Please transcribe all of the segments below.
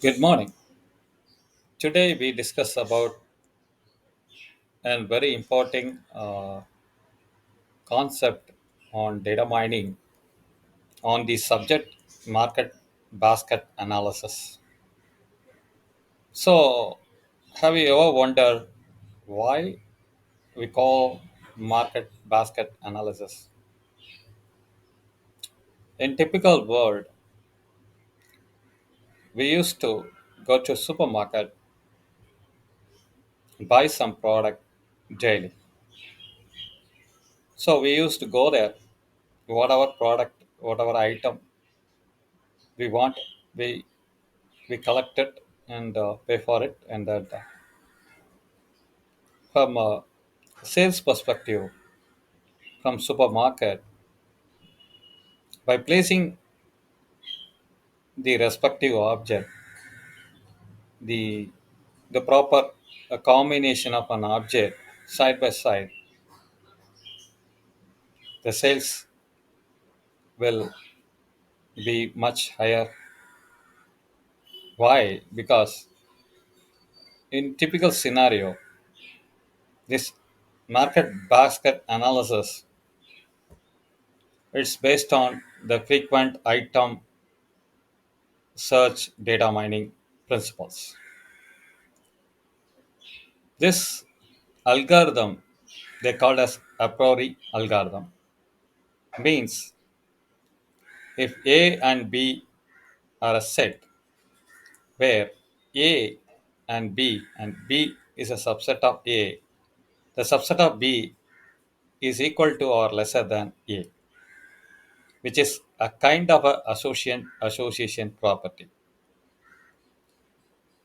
Good morning. Today we discuss about a very important concept on data mining on the subject market basket analysis. So, have you ever wondered why we call market basket analysis? In typical world, we used to go to supermarket, buy some product daily. So we used to go there, whatever product, whatever item we want, we we collect it and pay for it, and that from a sales perspective, from supermarket, by placing the respective object, the the proper combination of an object side by side, the sales will be much higher. Why? Because in typical scenario, this market basket analysis, it's based on the frequent item search data mining principles. This algorithm, they called as Apriori algorithm, means if A and B are a set where A and B is a subset of A, the subset of B is equal to or lesser than A, which is a kind of a association property.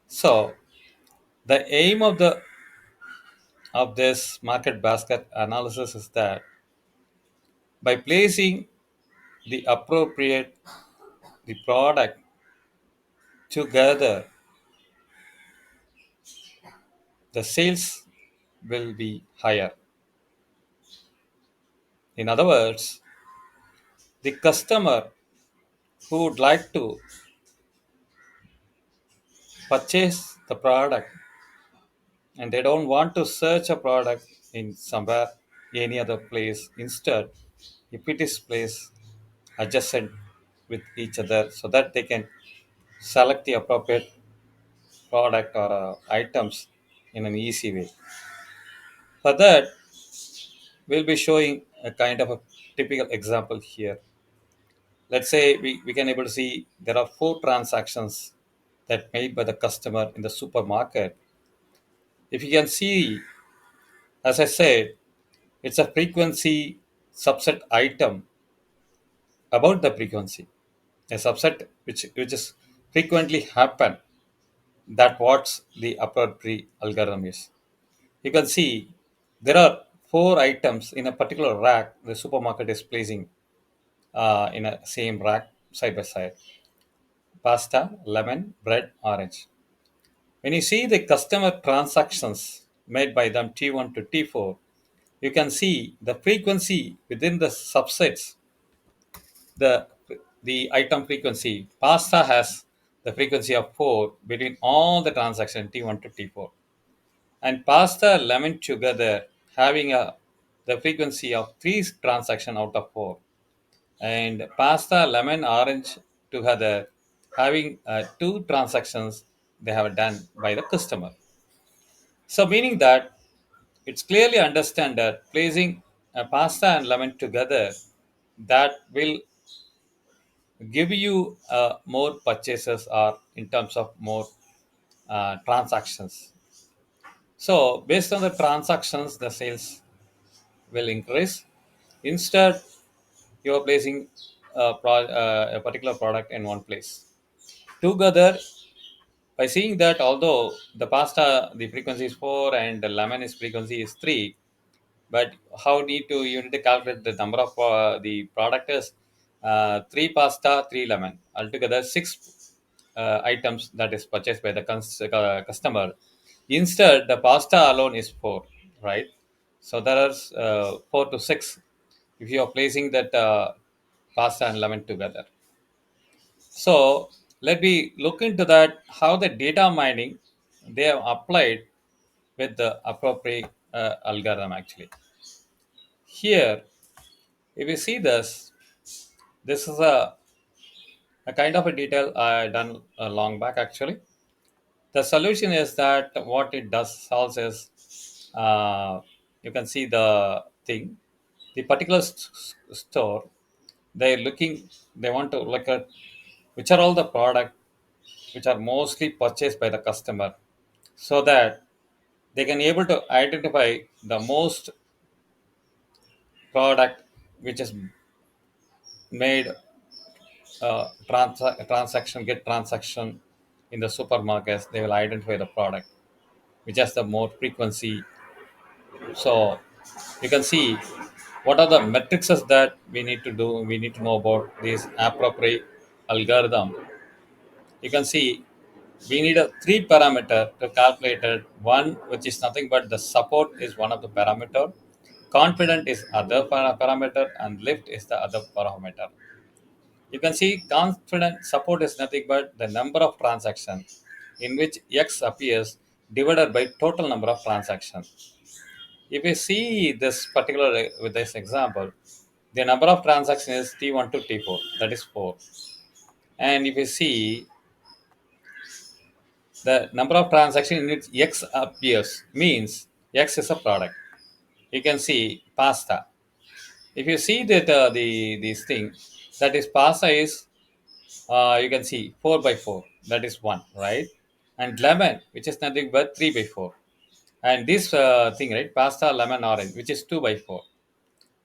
So the aim of this market basket analysis is that by placing the appropriate the product together, the sales will be higher. In other words, the customer who would like to purchase the product and they don't want to search a product in somewhere any other place, instead if it is placed adjacent with each other so that they can select the appropriate product or items in an easy way. For that, we'll be showing a kind of a typical example here. Let's say we can able to see there are four transactions that made by the customer in the supermarket. If you can see, as I said, it's a frequency subset item about the frequency, a subset which is frequently happen. That what's the appropriate algorithm is. You can see there are four items in a particular rack. The supermarket is placing in a same rack side by side: pasta, lemon, bread, orange. When you see the customer transactions made by them T1 to T4, you can see the frequency within the subsets. The the item frequency pasta has the frequency of 4 between all the transactions T1 to T4, and pasta lemon together having a the frequency of 3 transaction out of 4, and pasta lemon orange together having two transactions they have done by the customer. So meaning that it's clearly understand that placing a pasta and lemon together, that will give you more purchases or in terms of more transactions. So based on the transactions, the sales will increase. Instead, you are placing a particular product in one place. Together, by seeing that although the pasta the frequency is 4 and the lemon is frequency is 3, but how need to you need to calculate the number of the product is 3 pasta 3 lemon, altogether 6 items that is purchased by the customer. Instead the pasta alone is 4, right? So there are 4 to 6 if you are placing that pasta and lemon together. So Let me look into that how the data mining they have applied with the appropriate algorithm actually. Here, if you see this, this is a kind of a detail I done a long back actually. The solution is that what it does solves is you can see the thing, the particular store they're looking, they want to look at which are all the product which are mostly purchased by the customer, so that they can able to identify the most product which is made transaction get transaction in the supermarkets. They will identify the product which has the more frequency. So you can see what are the metrics that we need to do. We need to know about this appropriate algorithm. You can see we need a three parameter to calculate it. One which is nothing but the support is one of the parameter, confident is other parameter, and lift is the other parameter. You can see confident support is nothing but the number of transactions in which X appears divided by total number of transactions. If you see this particular with this example, the number of transactions is T1 to T4, that is 4. And if you see the number of transactions in which X appears, means X is a product. You can see pasta. If you see that the this thing, that is pasta is you can see 4 by 4, that is 1, right? And lemon, which is nothing but 3 by 4. And this thing, right, pasta, lemon, orange, which is 2 by 4.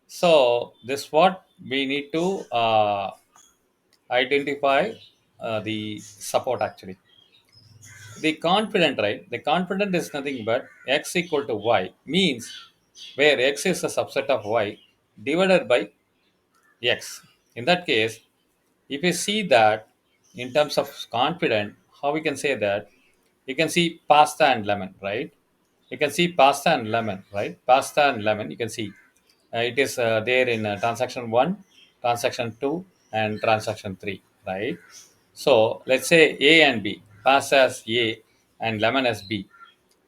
So this what we need to identify the support actually. The confident, right? The confident is nothing but x equal to y, means where x is a subset of y divided by x. In that case, if you see that in terms of confident, how we can say that, you can see pasta and lemon, right? You can see pasta and lemon, right? Pasta and lemon, you can see it is there in transaction 1, transaction 2, and transaction 3, right? So let's say A and B, pasta as A and lemon as B.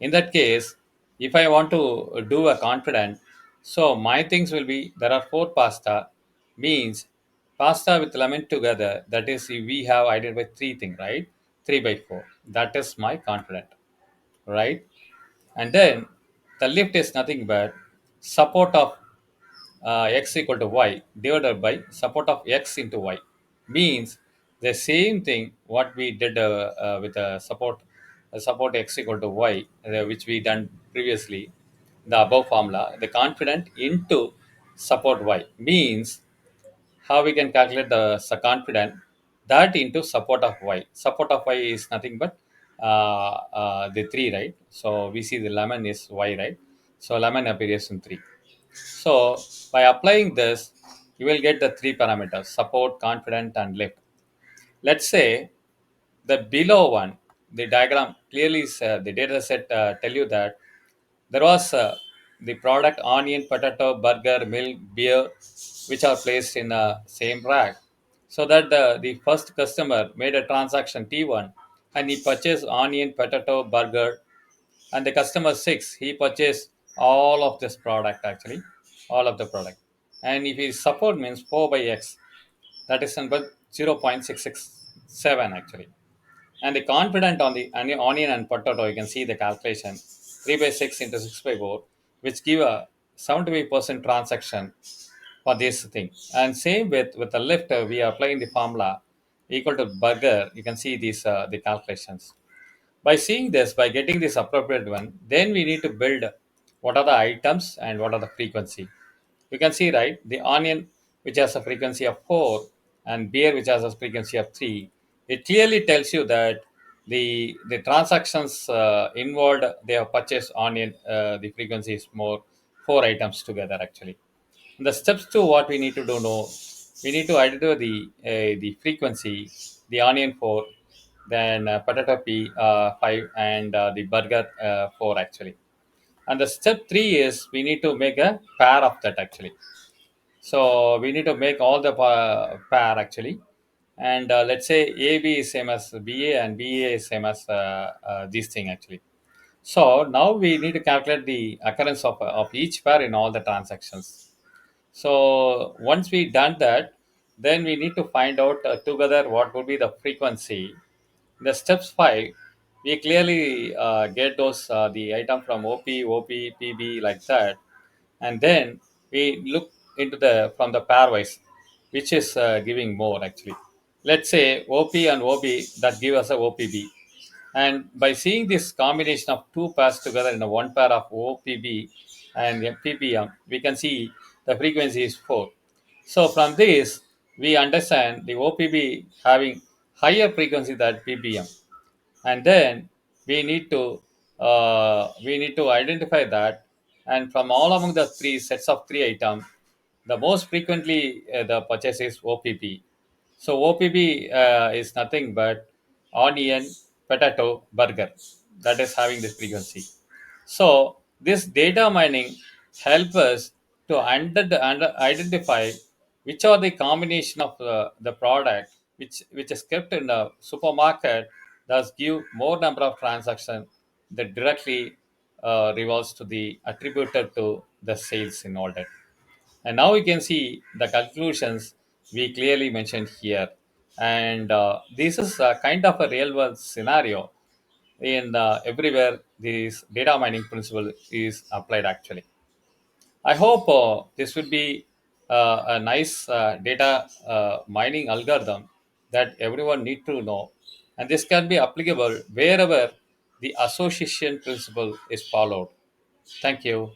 In that case, if I want to do a confident, so my things will be there are 4 pasta, means pasta with lemon together, that is we have identified 3 things, right? 3 by 4. That is my confident, right? And then the lift is nothing but support of x equal to y divided by support of x into y, means the same thing what we did with support x equal to y, which we done previously, the above formula, the confident into support y, means how we can calculate the confident, that into support of y. Support of y is nothing but the 3, right? So we see the lemon is y, right? So lemon appears in 3. So by applying this, you will get the 3 parameters: support, confident, and lift. Let's say the below one, the diagram clearly the data set tell you that there was the product onion, potato, burger, milk, beer, which are placed in the same rack. So that the first customer made a transaction T1 and he purchased onion, potato, burger, and the customer 6 he purchased all of this product actually, all of the product. And if his support means 4 by x, that is number 0.667 actually. And the confident on the onion and potato, you can see the calculation 3 by 6 into 6 by 4, which give a 75% transaction for this thing. And same with the lift, we are applying the formula equal to burger. You can see these the calculations. By seeing this, by getting this appropriate one, then we need to build what are the items and what are the frequency. You can see, right, the onion, which has a frequency of 4, and beer, which has a frequency of 3. It clearly tells you that the transactions involved, they have purchased onion, the frequency is more 4 items together actually. The steps to what we need to do know, we need to identify the frequency, the onion 4, then potato p 5, and the burger 4 actually. And the step 3 is we need to make a pair of that actually. So we need to make all the pair actually. and let's say AB is same as BA and BA is same as this thing actually. So now we need to calculate the occurrence of each pair in all the transactions. So once we done that, then we need to find out together what would be the frequency. In the steps 5, we clearly get those the item from OP, OP, PB like that, and then we look into the from the pairwise, which is giving more actually. Let's say OP and OB that give us a OPB, and by seeing this combination of two pairs together in a one pair of OPB and PPM, we can see the frequency is 4. So from this, we understand the OPB having higher frequency than PPM, and then we need to identify that, and from all among the three sets of three items, the most frequently the purchase is OPP. So OPP is nothing but onion, potato, burger, that is having this frequency. So this data mining help us to identify which are the combination of the product which is kept in the supermarket, thus give more number of transactions that directly revolves to the attributed to the sales in order. And now we can see the conclusions we clearly mentioned here. And this is a kind of a real world scenario in everywhere this data mining principle is applied actually. I hope this would be a nice data mining algorithm that everyone need to know, and this can be applicable wherever the association principle is followed. Thank you.